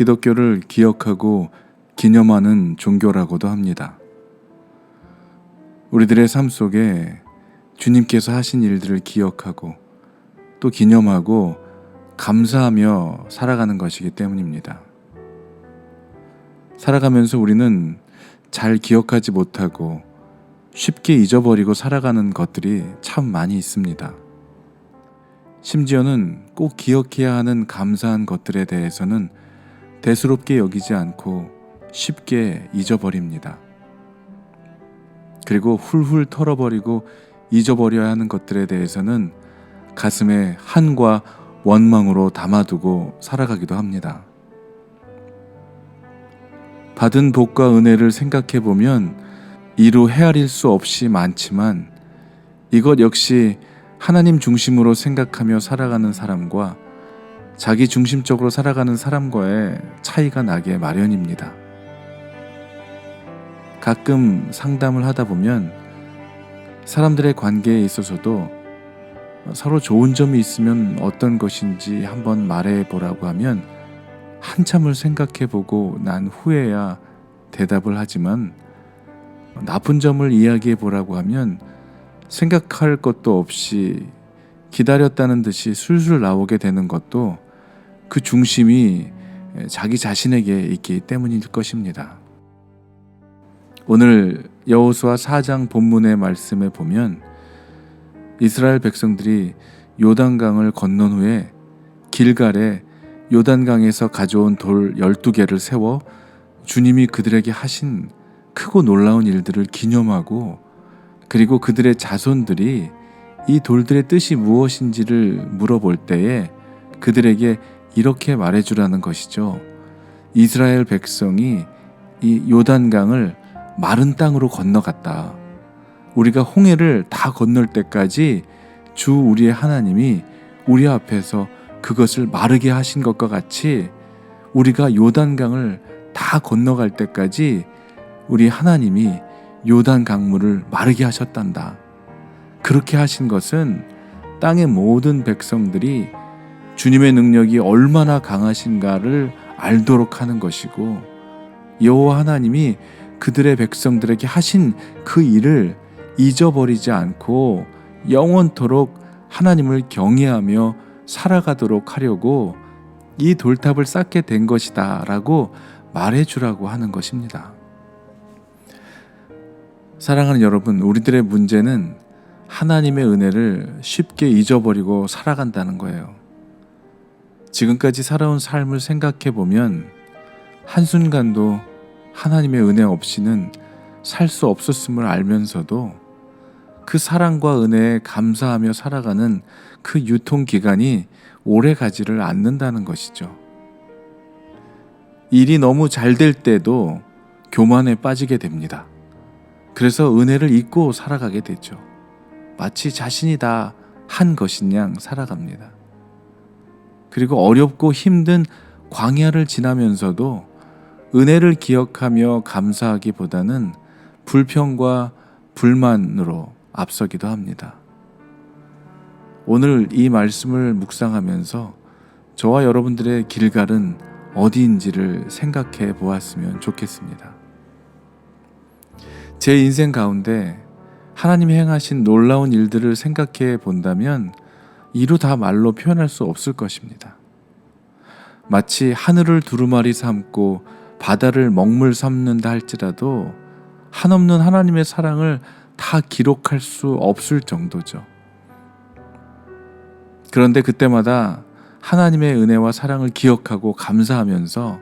기독교를 기억하고 기념하는 종교라고도 합니다. 우리들의 삶 속에 주님께서 하신 일들을 기억하고 또 기념하고 감사하며 살아가는 것이기 때문입니다. 살아가면서 우리는 잘 기억하지 못하고 쉽게 잊어버리고 살아가는 것들이 참 많이 있습니다. 심지어는 꼭 기억해야 하는 감사한 것들에 대해서는 대수롭게 여기지 않고 쉽게 잊어버립니다. 그리고 훌훌 털어버리고 잊어버려야 하는 것들에 대해서는 가슴에 한과 원망으로 담아두고 살아가기도 합니다. 받은 복과 은혜를 생각해보면 이루 헤아릴 수 없이 많지만 이것 역시 하나님 중심으로 생각하며 살아가는 사람과 자기 중심적으로 살아가는 사람과의 차이가 나게 마련입니다. 가끔 상담을 하다 보면 사람들의 관계에 있어서도 서로 좋은 점이 있으면 어떤 것인지 한번 말해보라고 하면 한참을 생각해보고 난 후에야 대답을 하지만 나쁜 점을 이야기해보라고 하면 생각할 것도 없이 기다렸다는 듯이 술술 나오게 되는 것도 그 중심이 자기 자신에게 있기 때문일 것입니다. 오늘 여호수아 4장 본문의 말씀에 보면 이스라엘 백성들이 요단강을 건넌 후에 길갈에 요단강에서 가져온 돌 12개를 세워 주님이 그들에게 하신 크고 놀라운 일들을 기념하고 그리고 그들의 자손들이 이 돌들의 뜻이 무엇인지를 물어볼 때에 그들에게 이렇게 말해주라는 것이죠. 이스라엘 백성이 이 요단강을 마른 땅으로 건너갔다. 우리가 홍해를 다 건널 때까지 주 우리의 하나님이 우리 앞에서 그것을 마르게 하신 것과 같이 우리가 요단강을 다 건너갈 때까지 우리 하나님이 요단 강물을 마르게 하셨단다. 그렇게 하신 것은 땅의 모든 백성들이 주님의 능력이 얼마나 강하신가를 알도록 하는 것이고 여호와 하나님이 그들의 백성들에게 하신 그 일을 잊어버리지 않고 영원토록 하나님을 경외하며 살아가도록 하려고 이 돌탑을 쌓게 된 것이다 라고 말해주라고 하는 것입니다. 사랑하는 여러분, 우리들의 문제는 하나님의 은혜를 쉽게 잊어버리고 살아간다는 거예요. 지금까지 살아온 삶을 생각해 보면 한순간도 하나님의 은혜 없이는 살 수 없었음을 알면서도 그 사랑과 은혜에 감사하며 살아가는 그 유통기간이 오래 가지를 않는다는 것이죠. 일이 너무 잘 될 때도 교만에 빠지게 됩니다. 그래서 은혜를 잊고 살아가게 되죠. 마치 자신이 다 한 것인 양 살아갑니다. 그리고 어렵고 힘든 광야를 지나면서도 은혜를 기억하며 감사하기보다는 불평과 불만으로 앞서기도 합니다. 오늘 이 말씀을 묵상하면서 저와 여러분들의 길갈은 어디인지를 생각해 보았으면 좋겠습니다. 제 인생 가운데 하나님이 행하신 놀라운 일들을 생각해 본다면 이루 다 말로 표현할 수 없을 것입니다. 마치 하늘을 두루마리 삼고 바다를 먹물 삼는다 할지라도 한없는 하나님의 사랑을 다 기록할 수 없을 정도죠. 그런데 그때마다 하나님의 은혜와 사랑을 기억하고 감사하면서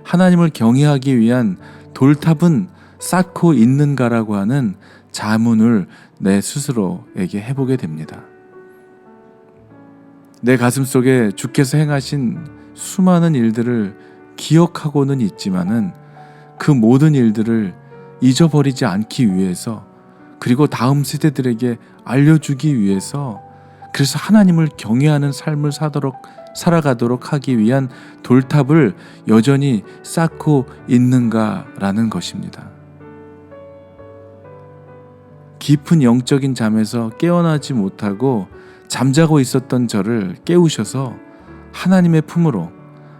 하나님을 경외하기 위한 돌탑은 쌓고 있는가라고 하는 자문을 내 스스로에게 해보게 됩니다. 내 가슴 속에 주께서 행하신 수많은 일들을 기억하고는 있지만은 그 모든 일들을 잊어버리지 않기 위해서 그리고 다음 세대들에게 알려주기 위해서 그래서 하나님을 경외하는 삶을 살아가도록 하기 위한 돌탑을 여전히 쌓고 있는가라는 것입니다. 깊은 영적인 잠에서 깨어나지 못하고 잠자고 있었던 저를 깨우셔서 하나님의 품으로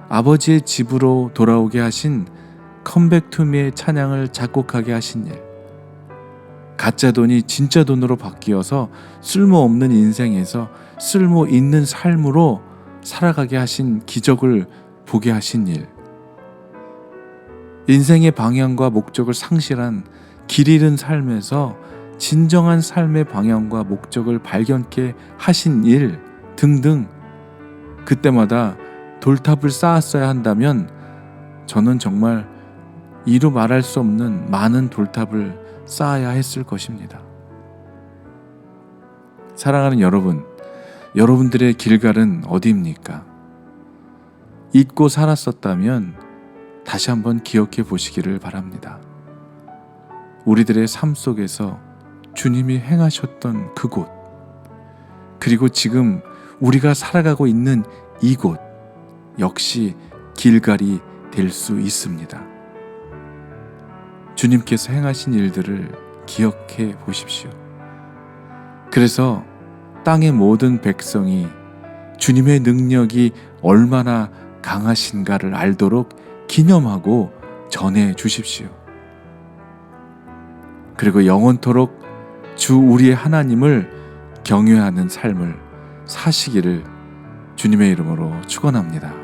아버지의 집으로 돌아오게 하신 컴백투미의 찬양을 작곡하게 하신 일, 가짜 돈이 진짜 돈으로 바뀌어서 쓸모없는 인생에서 쓸모 있는 삶으로 살아가게 하신 기적을 보게 하신 일, 인생의 방향과 목적을 상실한 길 잃은 삶에서 진정한 삶의 방향과 목적을 발견케 하신 일 등등, 그때마다 돌탑을 쌓았어야 한다면 저는 정말 이루 말할 수 없는 많은 돌탑을 쌓아야 했을 것입니다. 사랑하는 여러분, 여러분들의 길갈은 어디입니까? 잊고 살았었다면 다시 한번 기억해 보시기를 바랍니다. 우리들의 삶 속에서 주님이 행하셨던 그곳, 그리고 지금 우리가 살아가고 있는 이곳 역시 길갈이 될 수 있습니다. 주님께서 행하신 일들을 기억해 보십시오. 그래서 땅의 모든 백성이 주님의 능력이 얼마나 강하신가를 알도록 기념하고 전해 주십시오. 그리고 영원토록 주 우리의 하나님을 경외하는 삶을 사시기를 주님의 이름으로 축원합니다.